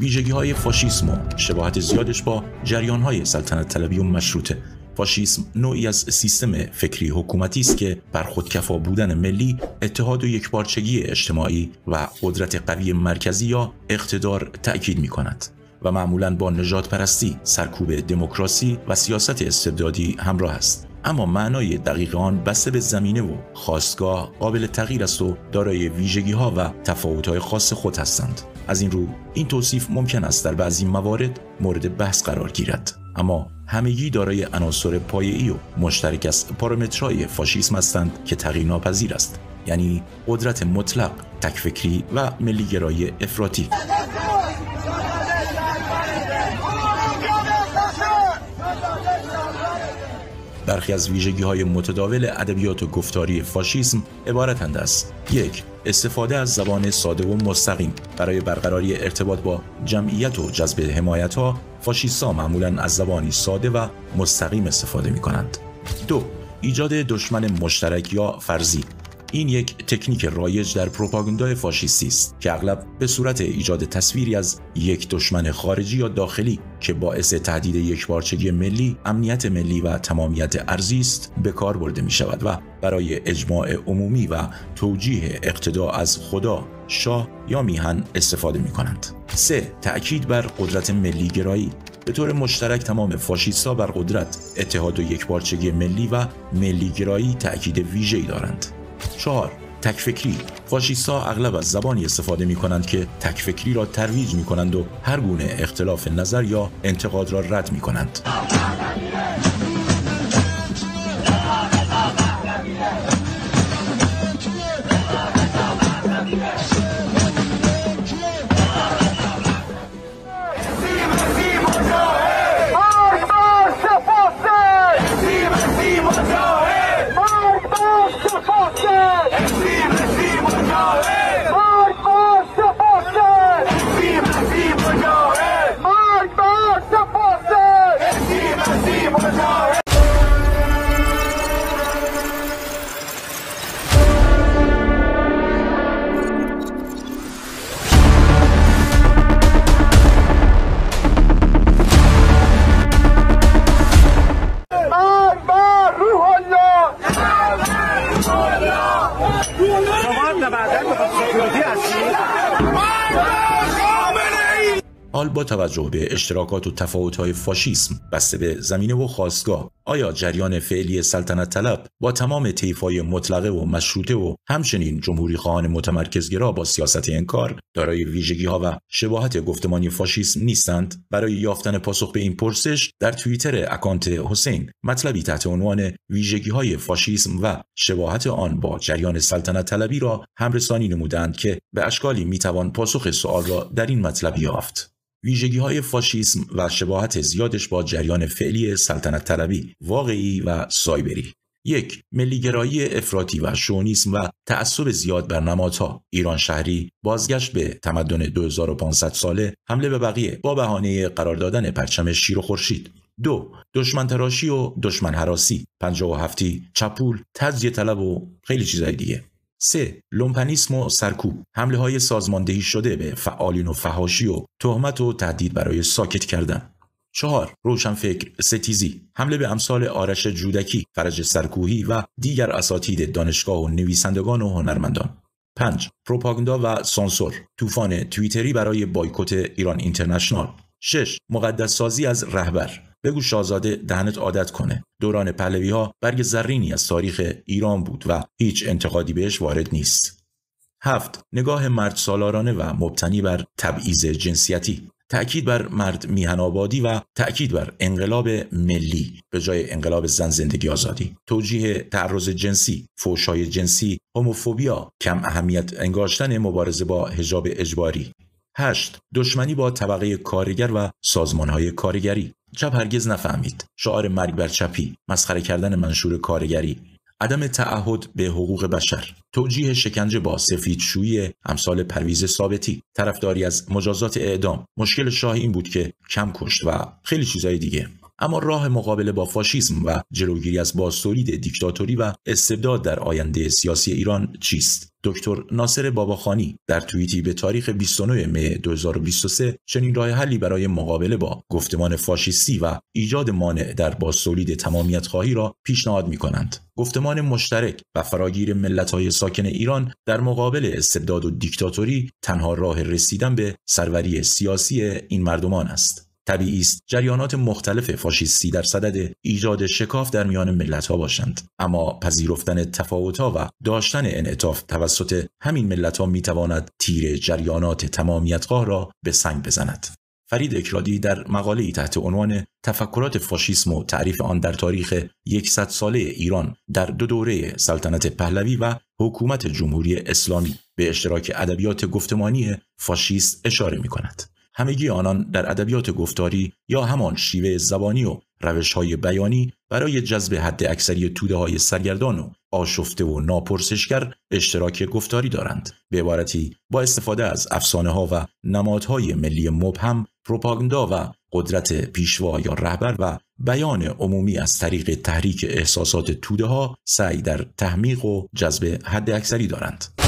ویژگی‌های فاشیسم و شباهت زیادش با جریان‌های سلطنت طلبی و مشروطه. فاشیسم نوعی از سیستم فکری حکومتی است که بر خودکفا بودن ملی، اتحاد و یکپارچگی اجتماعی و قدرت قوی مرکزی یا اقتدار تأکید می‌کند و معمولاً با نژاد پرستی، سرکوب دموکراسی و سیاست استبدادی همراه است. اما معنای دقیق آن بسته به زمینه و خاستگاه قابل تغییر است و دارای ویژگی‌ها و تفاوت‌های خاص خود هستند. از این رو این توصیف ممکن است در بعضی موارد مورد بحث قرار گیرد، اما همگی دارای عناصر پایه‌ای و مشترک از پارامترهای فاشیسم هستند که تغییر ناپذیر است، یعنی قدرت مطلق، تکفکری و ملیگرایی افراطی. برخی از ویژگی‌های متداول ادبیات و گفتاری فاشیسم عبارتند از: 1. استفاده از زبان ساده و مستقیم. برای برقراری ارتباط با جمعیت و جذب حمایت‌ها، فاشیست‌ها معمولاً از زبانی ساده و مستقیم استفاده می‌کنند. 2. ایجاد دشمن مشترک یا فرضی. این یک تکنیک رایج در پروپاگاندای فاشیستی است که اغلب به صورت ایجاد تصویری از یک دشمن خارجی یا داخلی که باعث تهدید یکپارچگی ملی، امنیت ملی و تمامیت ارضی است به کار برده می شود و برای اجماع عمومی و توجیه اقتدا از خدا، شاه یا میهن استفاده می کنند. 3. تأکید بر قدرت ملی گرایی. به طور مشترک تمام فاشیست‌ها بر قدرت، اتحاد و یکپارچگی ملی و ملی گرایی تأکید ویژه‌ای دارند. 4. تکفکری. فاشیست‌ها اغلب از زبانی استفاده می‌کنند که تکفکری را ترویج می‌کنند و هر گونه اختلاف نظر یا انتقاد را رد می‌کنند. حال با توجه به اشتراکات و تفاوت‌های فاشیسم بسته به زمینه و خاستگاه، آیا جریان فعلی سلطنت طلب با تمام طیف‌های مطلقه و مشروطه و همچنین جمهوری خواهان متمرکزگرا با سیاست انکار دارای ویژگی‌ها و شباهت گفتمانی فاشیسم نیستند؟ برای یافتن پاسخ به این پرسش در توییتر اکانت حسین مطلبی تحت عنوان ویژگی‌های فاشیسم و شباهت آن با جریان سلطنت طلبی را همرسانی نمودند که به اشکالی میتوان پاسخ سوال را در این مطلب یافت. ویژگی‌های فاشیسم و شباهت زیادش با جریان فعلی سلطنت طلبی، واقعی و سایبری. 1. ملیگرایی افراطی و شونیسم و تعصب زیاد بر نمادها. ایران شهری، بازگشت به تمدن 2500 ساله، حمله به بقیه با بهانه قرار دادن پرچم شیر و خورشید. 2. دشمن تراشی و دشمن هراسی، 57 چپول، تجزیه طلب و خیلی چیزای دیگه. 3. لومپنیسم و سرکوب، حمله های سازماندهی شده به فعالین و فحاشی و تهمت و تهدید برای ساکت کردن. 4. روشنفکر ستیزی، حمله به امثال آرش جودکی، فرج سرکوهی و دیگر اساتید دانشگاه و نویسندگان و هنرمندان. 5. پروپاگاندا و سانسور، طوفان توییتری برای بایکوت ایران اینترنشنال. 6. مقدس سازی از رهبر، بگو شاهزاده دهنت عادت کنه، دوران پهلوی ها برگ زرینی از تاریخ ایران بود و هیچ انتقادی بهش وارد نیست. 7. نگاه مرد سالارانه و مبتنی بر تبعیض جنسیتی، تأکید بر مرد میهن آبادی و تأکید بر انقلاب ملی به جای انقلاب زن زندگی آزادی، توجیه تعرض جنسی، فحش‌های جنسی، هوموفوبیا، کم اهمیت انگاشتن مبارزه با حجاب اجباری. 8. دشمنی با طبقه کارگر و سازمان‌های کارگری، چپ هرگز نفهمید، شعار مرگ بر چپی، مسخره کردن منشور کارگری، عدم تعهد به حقوق بشر، توجیه شکنجه با سفیدشویی امثال پرویز ثابتی، طرفداری از مجازات اعدام، مشکل شاه این بود که کم کشت و خیلی چیزای دیگه. اما راه مقابله با فاشیسم و جلوگیری از بازتولید دیکتاتوری و استبداد در آینده سیاسی ایران چیست؟ دکتر ناصر باباخانی در توییتی به تاریخ 29 می 2023 چنین راه حلی برای مقابله با گفتمان فاشیستی و ایجاد مانع در بازتولید تمامیت خواهی را پیشنهاد می‌کنند. گفتمان مشترک و فراگیر ملت‌های ساکن ایران در مقابل استبداد و دیکتاتوری تنها راه رسیدن به سروری سیاسی این مردمان است. طبیعی است جریانات مختلف فاشیستی در صدد ایجاد شکاف در میان ملت‌ها باشند، اما پذیرفتن تفاوت‌ها و داشتن انعطاف توسط همین ملت‌ها می‌تواند تیر جریانات تمامیت‌خواه را به سنگ بزند. فرید اکرادی در مقاله‌ای تحت عنوان تفکرات فاشیسم و تعریف آن در تاریخ 100 ساله ایران در دو دوره سلطنت پهلوی و حکومت جمهوری اسلامی به اشتراک ادبیات گفتمانی فاشیست اشاره می‌کند. همگی آنان در ادبیات گفتاری یا همان شیوه زبانی و روش‌های بیانی برای جذب حد اکثری توده‌های سرگردان و آشفته و ناپرسشگر اشتراک گفتاری دارند. به عبارتی با استفاده از افسانه‌ها و نمادهای ملی مبهم، پروپاگاندا و قدرت پیشوا یا رهبر و بیان عمومی از طریق تحریک احساسات توده‌ها سعی در تحمیق و جذب حد اکثری دارند.